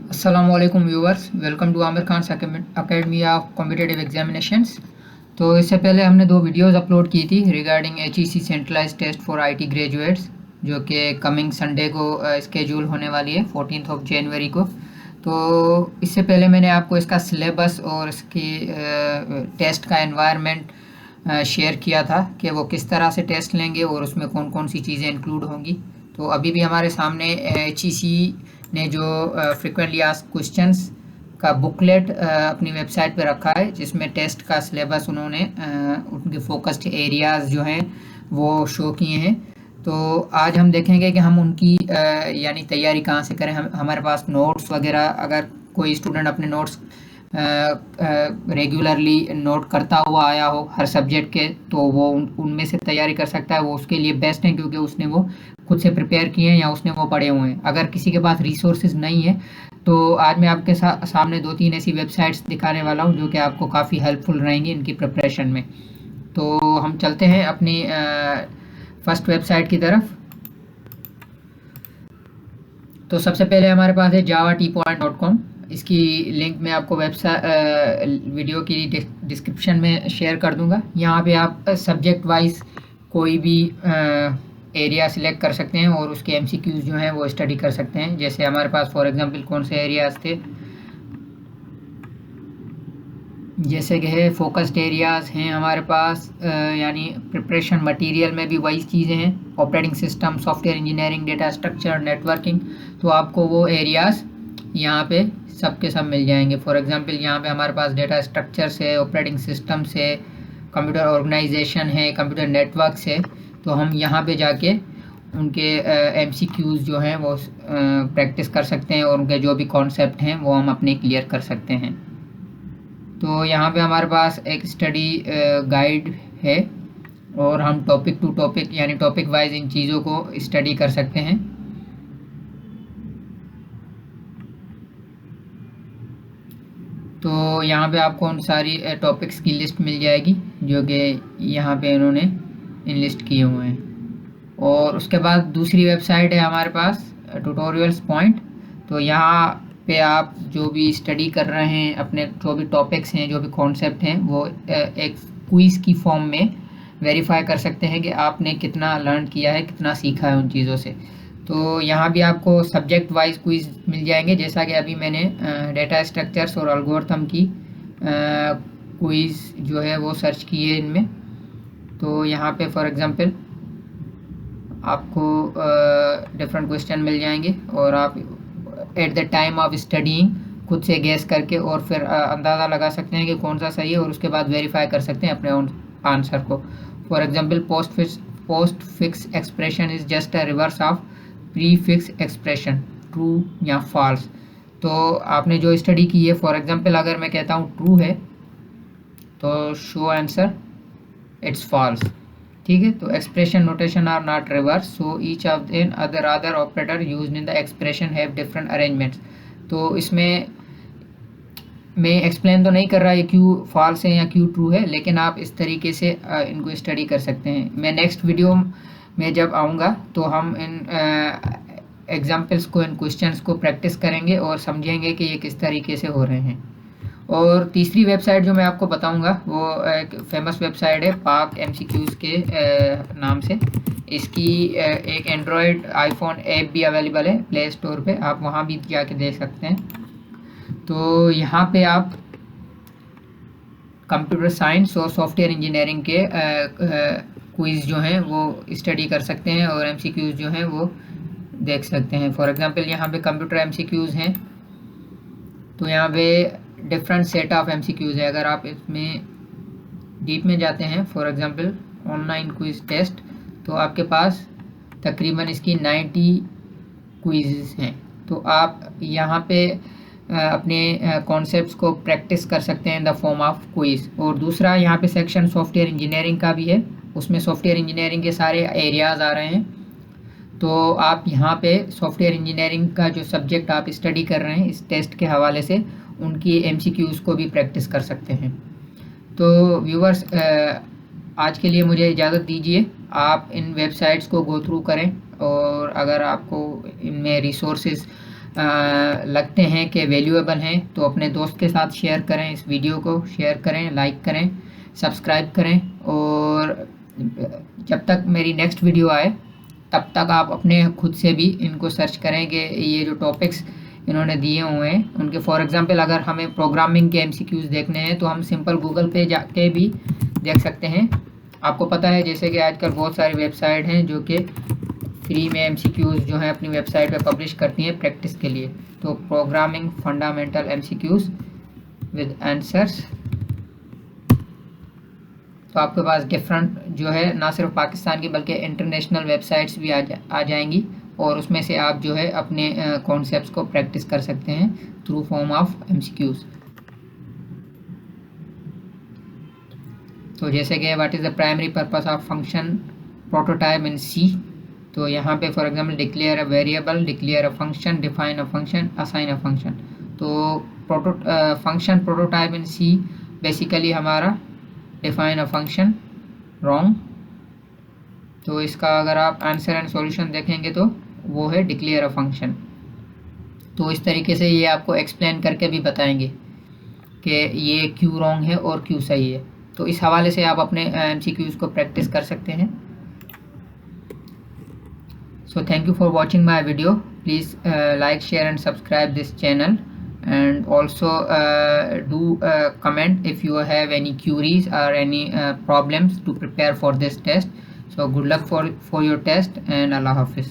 अस्सलामुअलैकुम viewers, welcome to Aamir Khan academy of competitive examinations. तो इससे पहले हमने दो वीडियोस अपलोड की थी regarding HEC centralised test for IT graduates, जो कि कमिंग संडे को स्केड्यूल होने वाली है 14 जनवरी को। तो इससे पहले मैंने आपको इसका सिलेबस और इसकी टेस्ट का एनवायरनमेंट शेयर किया था कि वो किस तरह से टेस्ट लेंगे और उसमें कौन कौन सी चीज़ें इंक्लूड होंगी। तो अभी भी हमारे सामने HEC ने जो फ्रिक्वेंटली आस्क्ड क्वेश्चंस का बुकलेट अपनी वेबसाइट पे रखा है, जिसमें टेस्ट का सिलेबस उन्होंने उनके फोकस्ड एरियाज़ जो हैं वो शो किए हैं। तो आज हम देखेंगे कि हम उनकी यानी तैयारी कहाँ से करें। हमारे पास नोट्स वगैरह, अगर कोई स्टूडेंट अपने नोट्स रेगुलरली नोट करता हुआ आया हो हर सब्जेक्ट के, तो वो उनमें से तैयारी कर सकता है। वो उसके लिए बेस्ट है, क्योंकि उसने वो खुद से प्रिपेयर किए हैं या उसने वो पढ़े हुए हैं। अगर किसी के पास रिसोर्सेज नहीं है, तो आज मैं आपके सामने 2-3 ऐसी वेबसाइट्स दिखाने वाला हूँ जो कि आपको काफ़ी हेल्पफुल रहेंगी इनकी प्रिपरेशन में। तो हम चलते हैं अपनी फर्स्ट वेबसाइट की तरफ। तो सबसे पहले हमारे पास है javateapoint.com। इसकी लिंक मैं आपको वीडियो की डिस्क्रिप्शन में शेयर कर दूंगा। यहाँ पे आप सब्जेक्ट वाइज कोई भी एरिया सिलेक्ट कर सकते हैं और उसके MCQs जो हैं वो स्टडी कर सकते हैं। जैसे हमारे पास फॉर एग्जांपल कौन से एरियाज़ थे, जैसे कि है फोकस्ड एरियाज़ हैं हमारे पास, यानी प्रिपरेशन मटेरियल में भी वही चीज़ें हैं, operating system, software engineering, data structure, networking. तो आपको वो एरियाज़ यहाँ पे सब के सब मिल जाएंगे। फॉर एग्जांपल यहाँ पे हमारे पास डेटा स्ट्रक्चर से, ऑपरेटिंग सिस्टम से, कंप्यूटर ऑर्गेनाइजेशन है, कंप्यूटर नेटवर्क से। तो हम यहाँ पे जाके उनके MCQs जो हैं वो प्रैक्टिस कर सकते हैं और उनके जो भी कॉन्सेप्ट हैं वो हम अपने क्लियर कर सकते हैं। तो यहाँ पे हमारे पास एक स्टडी गाइड है और हम टॉपिक टू टॉपिक यानी टॉपिक वाइज इन चीज़ों को स्टडी कर सकते हैं। तो यहाँ पे आपको उन सारी टॉपिक्स की लिस्ट मिल जाएगी जो कि यहाँ पे इन्होंने लिस्ट किए हुए हैं। और उसके बाद दूसरी वेबसाइट है हमारे पास ट्यूटोरियल्स पॉइंट। तो यहाँ पे आप जो भी स्टडी कर रहे हैं, अपने जो भी टॉपिक्स हैं, जो भी कॉन्सेप्ट हैं, वो एक क्विज़ की फॉर्म में वेरीफाई कर सकते हैं कि आपने कितना लर्न किया है, कितना सीखा है उन चीज़ों से। तो यहाँ भी आपको सब्जेक्ट वाइज क्विज़ मिल जाएंगे, जैसा कि अभी मैंने डेटा स्ट्रक्चर्स और एल्गोरिथम की क्विज़ जो है वो सर्च की है इनमें। तो यहाँ पे फॉर एग्जांपल आपको डिफरेंट क्वेश्चन मिल जाएंगे और आप at the time of studying खुद से गैस करके और फिर अंदाज़ा लगा सकते हैं कि कौन सा सही है, और उसके बाद वेरीफाई कर सकते हैं अपने आंसर को। For example post fix expression is just a reverse of pre fix expression, true या फॉल्स। तो आपने जो स्टडी की है, फॉर एग्जांपल अगर मैं कहता हूँ ट्रू है, तो शो आंसर इट्स फॉल्स। ठीक है, तो expression notation are not reverse, so each of the other operator used in the expression have different arrangements. तो इसमें मैं एक्सप्लेन तो नहीं कर रहा ये क्यों फॉल्स है या क्यों ट्रू है, लेकिन आप इस तरीके से इनको स्टडी कर सकते हैं। मैं नेक्स्ट वीडियो में जब आऊँगा तो हम इन एग्जाम्पल्स को, इन क्वेश्चंस को प्रैक्टिस करेंगे और समझेंगे कि ये किस तरीके से हो रहे हैं। और तीसरी वेबसाइट जो मैं आपको बताऊंगा वो एक फेमस वेबसाइट है पाक MCQs के नाम से। इसकी एक एंड्रॉयड आईफोन ऐप भी अवेलेबल है प्ले स्टोर पे, आप वहाँ भी जाके देख सकते हैं। तो यहाँ पे आप कंप्यूटर साइंस और सॉफ्टवेयर इंजीनियरिंग के क्विज़ जो हैं वो स्टडी कर सकते हैं और MCQs जो हैं वो देख सकते हैं। फॉर एग्जांपल यहाँ पे कंप्यूटर MCQs हैं, तो यहाँ पे डिफरेंट सेट ऑफ MCQs है। अगर आप इसमें डीप में जाते हैं, for example online quiz test, तो आपके पास तकरीबन इसकी 90 क्विज़ हैं। तो आप यहाँ पे अपने कॉन्सेप्ट्स को प्रैक्टिस कर सकते हैं in the form of quiz. और दूसरा यहाँ पे सेक्शन सॉफ्टवेयर इंजीनियरिंग का भी है, उसमें सॉफ्टवेयर इंजीनियरिंग के सारे एरियाज़ आ रहे हैं। तो आप यहाँ पे सॉफ्टवेयर इंजीनियरिंग का जो सब्जेक्ट आप स्टडी कर रहे हैं इस टेस्ट के हवाले से उनकी MCQs को भी प्रैक्टिस कर सकते हैं। तो व्यूवर्स, आज के लिए मुझे इजाज़त दीजिए। आप इन वेबसाइट्स को गो थ्रू करें और अगर आपको इनमें रिसोर्सेज लगते हैं कि वैल्यूएबल हैं तो अपने दोस्त के साथ शेयर करें, इस वीडियो को शेयर करें, लाइक करें, सब्सक्राइब करें। और जब तक मेरी नेक्स्ट वीडियो आए तब तक आप अपने खुद से भी इनको सर्च करें कि ये जो टॉपिक्स इन्होंने दिए हुए हैं उनके, फॉर एग्जांपल अगर हमें प्रोग्रामिंग के एमसीक्यूज देखने हैं तो हम सिंपल गूगल पे जाके भी देख सकते हैं। आपको पता है जैसे कि आजकल बहुत सारी वेबसाइट हैं जो कि फ्री में एमसीक्यूज जो है अपनी वेबसाइट पे पब्लिश करती हैं प्रैक्टिस के लिए। तो programming fundamental MCQs with answers, तो आपके पास डिफरेंट जो है ना सिर्फ पाकिस्तान की बल्कि इंटरनेशनल वेबसाइट्स भी आ जाएंगी और उसमें से आप जो है अपने कॉन्सेप्ट्स को प्रैक्टिस कर सकते हैं थ्रू फॉर्म ऑफ एमसीक्यूज। तो जैसे कि what is the primary purpose of function prototype in C, तो यहाँ पे for example declare a variable, declare a function, define a function, assign a function. तो function prototype in C basically हमारा define a function wrong, तो इसका अगर आप answer and solution देखेंगे तो वो है डिक्लेयर अ फंक्शन। तो इस तरीके से ये आपको एक्सप्लेन करके भी बताएंगे कि ये क्यों रॉन्ग है और क्यों सही है। तो इस हवाले से आप अपने एमसीक्यूज को प्रैक्टिस कर सकते हैं। So thank you for watching my video. Please like, share and subscribe this channel, and also do comment if you have any queries or any problems to prepare for this test. So good luck for your test and Allah Hafiz.